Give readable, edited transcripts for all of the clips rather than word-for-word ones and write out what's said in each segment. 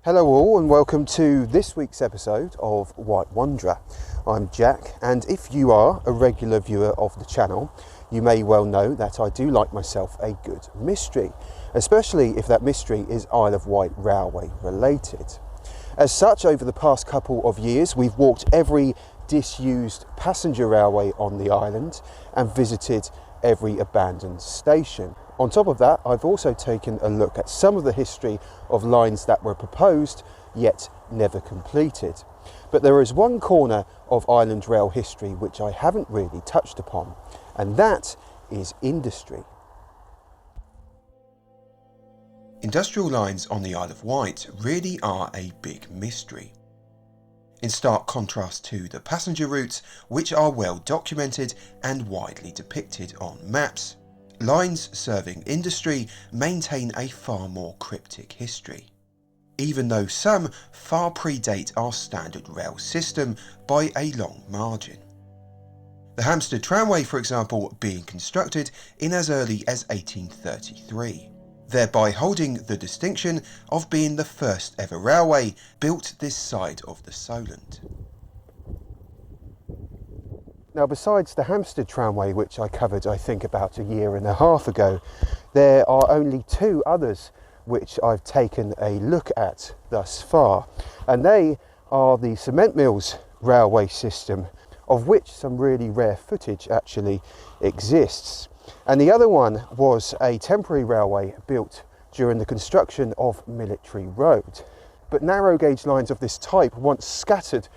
Hello all and welcome to this week's episode of Wight Wanderer. I'm Jack, and if you are a regular viewer of the channel, you may well know that I do like myself a good mystery, especially if that mystery is Isle of Wight Railway related. As such, over the past couple of years, we've walked every disused passenger railway on the island and visited every abandoned station. On top of that, I've also taken a look at some of the history of lines that were proposed yet never completed. But there is one corner of island rail history which I haven't really touched upon, and that is industry. Industrial lines on the Isle of Wight really are a big mystery. In stark contrast to the passenger routes, which are well documented and widely depicted on maps, lines serving industry maintain a far more cryptic history, even though some far predate our standard rail system by a long margin. The Hampstead Tramway, for example, being constructed in as early as 1833, thereby holding the distinction of being the first ever railway built this side of the Solent. Now, besides the Hampstead Tramway, which I covered I think about a year and a half ago, there are only two others which I've taken a look at thus far, and they are the cement mills railway system, of which some really rare footage actually exists. And the other one was a temporary railway built during the construction of Military Road. But narrow gauge lines of this type once scattered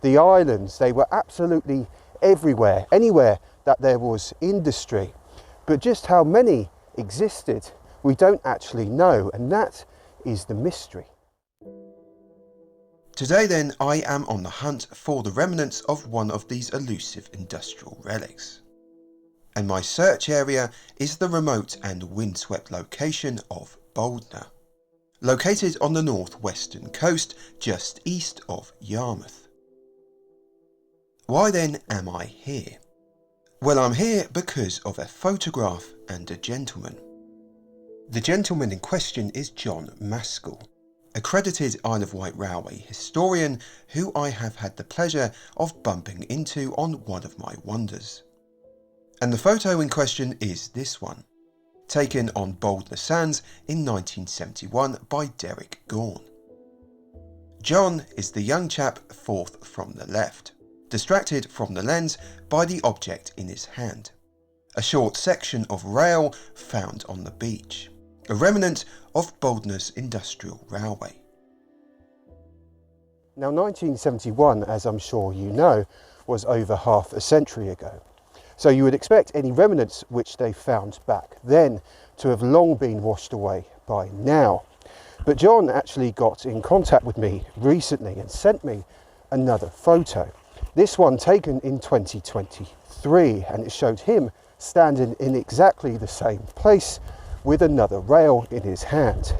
the islands. They were absolutely everywhere, anywhere that there was industry. But just how many existed, we don't actually know, and that is the mystery. Today then, I am on the hunt for the remnants of one of these elusive industrial relics. And my search area is the remote and windswept location of Bouldnor, located on the northwestern coast just east of Yarmouth. Why then am I here? Well, I'm here because of a photograph and a gentleman. The gentleman in question is John Maskell, accredited Isle of Wight Railway historian who I have had the pleasure of bumping into on one of my wanders. And the photo in question is this one, taken on Bouldnor Sands in 1971 by Derek Gawn. John is the young chap fourth from the left, distracted from the lens by the object in his hand, a short section of rail found on the beach, a remnant of Bouldnor's industrial railway. Now, 1971, as I'm sure you know, was over half a century ago. So you would expect any remnants which they found back then to have long been washed away by now. But John actually got in contact with me recently and sent me another photo. This one taken in 2023, and it showed him standing in exactly the same place with another rail in his hand.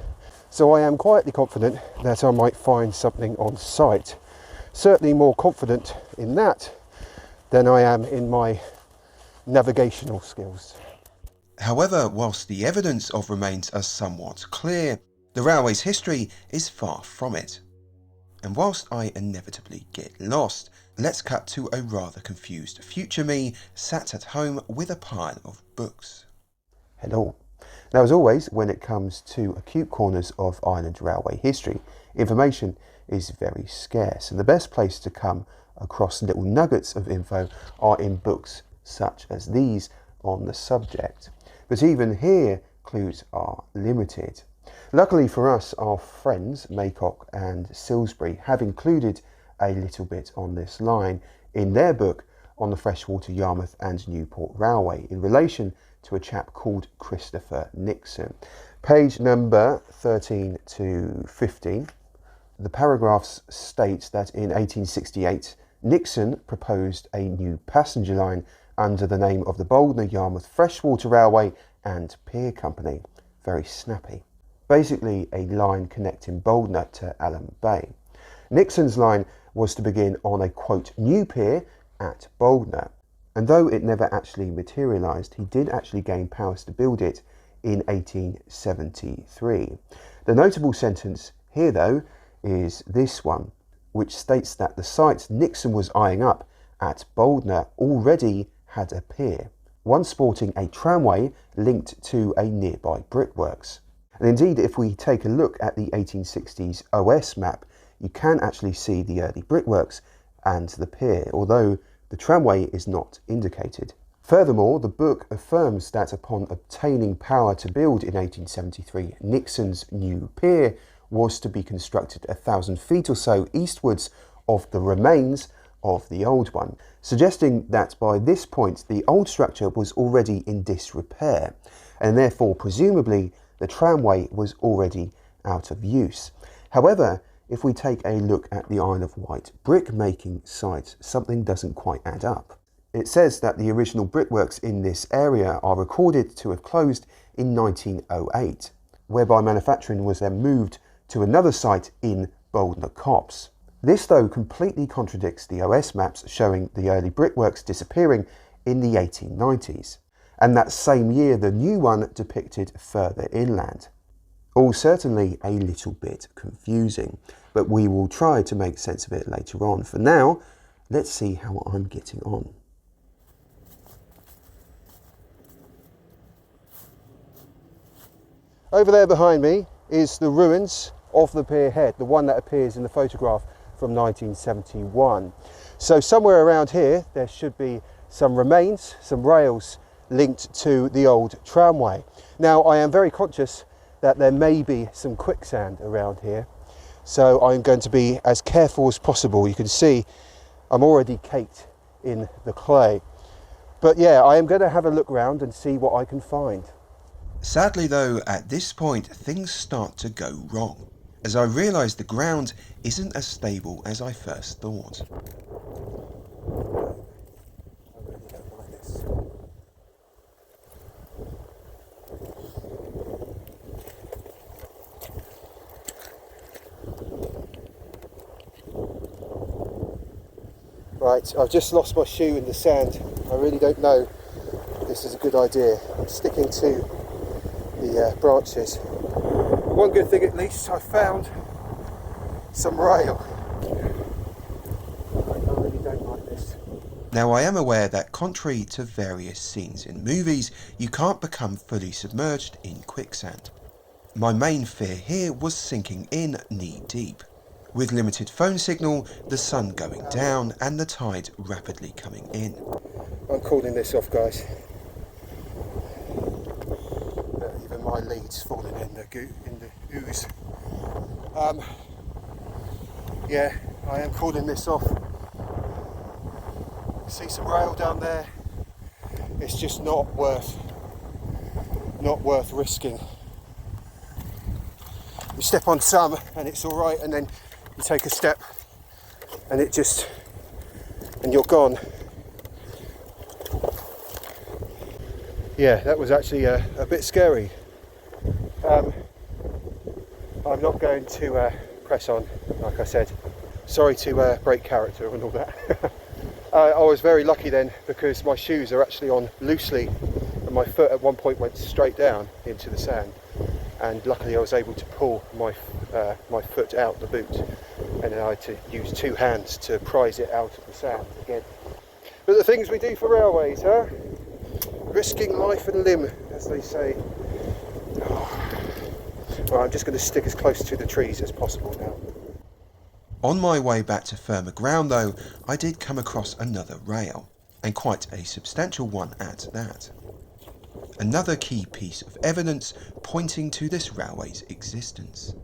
So I am quietly confident that I might find something on site. Certainly more confident in that than I am in my navigational skills. However, whilst the evidence of remains are somewhat clear, the railway's history is far from it. And whilst I inevitably get lost, let's cut to a rather confused future me sat at home with a pile of books. Hello. Now, as always, when it comes to acute corners of island railway history, information is very scarce, and the best place to come across little nuggets of info are in books such as these on the subject. But even here, clues are limited. Luckily for us, our friends Maycock and R.Silsbury have included a little bit on this line in their book on the Freshwater, Yarmouth and Newport Railway in relation to a chap called Christopher Nixon. Page number 13 to 15. The paragraphs state that in 1868 Nixon proposed a new passenger line under the name of the Bouldnor Yarmouth Freshwater Railway and Pier Company. Very snappy. Basically a line connecting Bouldnor to Alum Bay. Nixon's line was to begin on a, quote, new pier at Bouldnor, and though it never actually materialised, he did actually gain powers to build it in 1873. The notable sentence here, though, is this one, which states that the site Nixon was eyeing up at Bouldnor already had a pier, one sporting a tramway linked to a nearby brickworks. And indeed, if we take a look at the 1860s OS map, you can actually see the early brickworks and the pier, although the tramway is not indicated. Furthermore, the book affirms that upon obtaining power to build in 1873, Nixon's new pier was to be constructed 1,000 feet or so eastwards of the remains of the old one, suggesting that by this point the old structure was already in disrepair, and therefore presumably the tramway was already out of use. However, if we take a look at the Isle of Wight brickmaking site, something doesn't quite add up. It says that the original brickworks in this area are recorded to have closed in 1908, whereby manufacturing was then moved to another site in Bouldnor Copse. This, though, completely contradicts the OS maps showing the early brickworks disappearing in the 1890s, and that same year the new one depicted further inland. All certainly a little bit confusing, but we will try to make sense of it later on. For now, let's see how I'm getting on. Over there behind me is the ruins of the pier head, the one that appears in the photograph from 1971. So somewhere around here there should be some remains, some rails linked to the old tramway. Now I am very conscious that there may be some quicksand around here, so I'm going to be as careful as possible. You can see I'm already caked in the clay. But yeah, I am going to have a look around and see what I can find. Sadly though, at this point things start to go wrong, as I realise the ground isn't as stable as I first thought. Right, I've just lost my shoe in the sand. I really don't know if this is a good idea. I'm sticking to the branches. One good thing at least, I found some rail. I really don't like this. Now I am aware that contrary to various scenes in movies, you can't become fully submerged in quicksand. My main fear here was sinking in knee deep. With limited phone signal, the sun going down and the tide rapidly coming in. I'm calling this off, guys. Even my lead's falling in the ooze. Yeah, I am calling this off. See some rail down there. It's just not worth risking. You step on some and it's all right, and then you take a step and you're gone. Yeah, that was actually a bit scary. I'm not going to press on, like I said. Sorry to break character and all that. I was very lucky then, because my shoes are actually on loosely and my foot at one point went straight down into the sand, and luckily I was able to pull my foot out the boot, and then I had to use two hands to prise it out of the sand again. But the things we do for railways, huh? Risking life and limb, as they say. Well, I'm just going to stick as close to the trees as possible now. On my way back to firmer ground though, I did come across another rail, and quite a substantial one at that. Another key piece of evidence pointing to this railway's existence.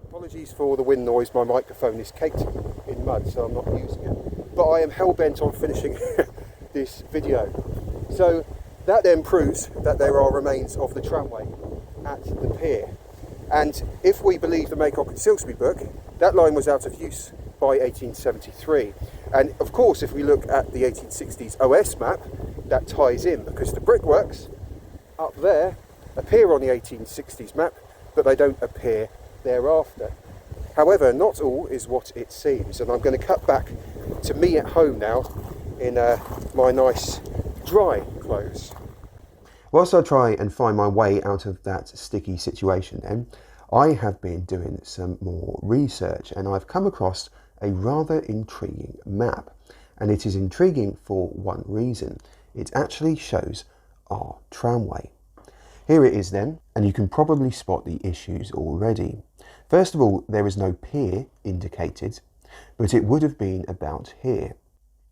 Apologies for the wind noise, my microphone is caked in mud, so I'm not using it. But I am hell-bent on finishing this video. So that then proves that there are remains of the tramway at the pier. And if we believe the Maycock and Silsbury book, that line was out of use by 1873. And of course, if we look at the 1860s OS map, that ties in, because the brickworks up there appear on the 1860s map, but they don't appear thereafter. However, not all is what it seems, and I'm going to cut back to me at home now in my nice dry clothes. Whilst I try and find my way out of that sticky situation then, I have been doing some more research and I've come across a rather intriguing map. And it is intriguing for one reason. It actually shows our tramway. Here it is then, and you can probably spot the issues already. First of all, there is no pier indicated, but it would have been about here.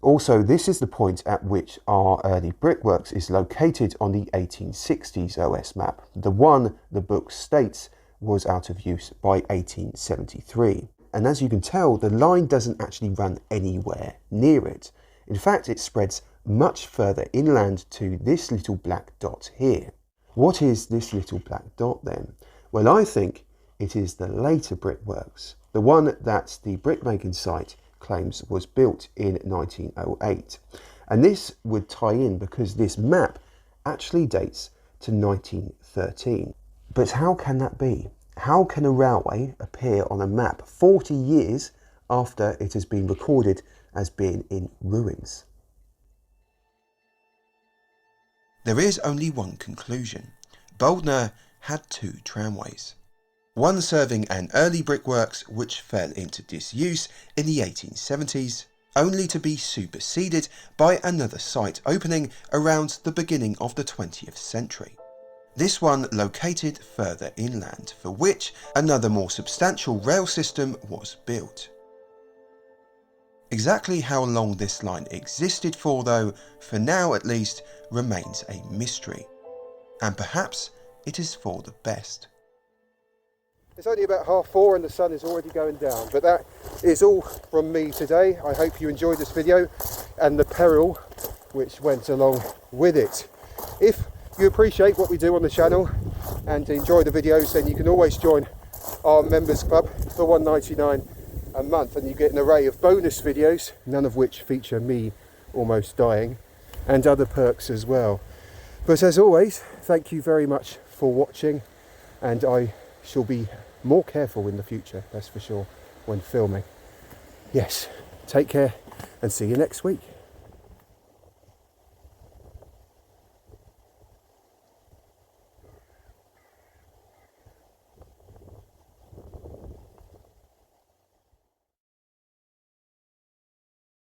Also, this is the point at which our early brickworks is located on the 1860s OS map, the one the book states was out of use by 1873. And as you can tell, the line doesn't actually run anywhere near it. In fact, it spreads much further inland to this little black dot here. What is this little black dot then? Well, I think it is the later brickworks, the one that the brickmaking site claims was built in 1908. And this would tie in because this map actually dates to 1913. But how can that be? How can a railway appear on a map 40 years after it has been recorded as being in ruins? There is only one conclusion. Bouldnor had two tramways. One serving an early brickworks which fell into disuse in the 1870s, only to be superseded by another site opening around the beginning of the 20th century. This one located further inland, for which another more substantial rail system was built. Exactly how long this line existed for though, for now at least, remains a mystery. And perhaps it is for the best. It's only about 4:30 and the sun is already going down, but that is all from me today. I hope you enjoyed this video and the peril which went along with it. If you appreciate what we do on the channel and enjoy the videos, then you can always join our members club for £1.99 a month and you get an array of bonus videos, none of which feature me almost dying, and other perks as well. But as always, thank you very much for watching, and I shall be more careful in the future, that's for sure, when filming. Yes, take care and see you next week.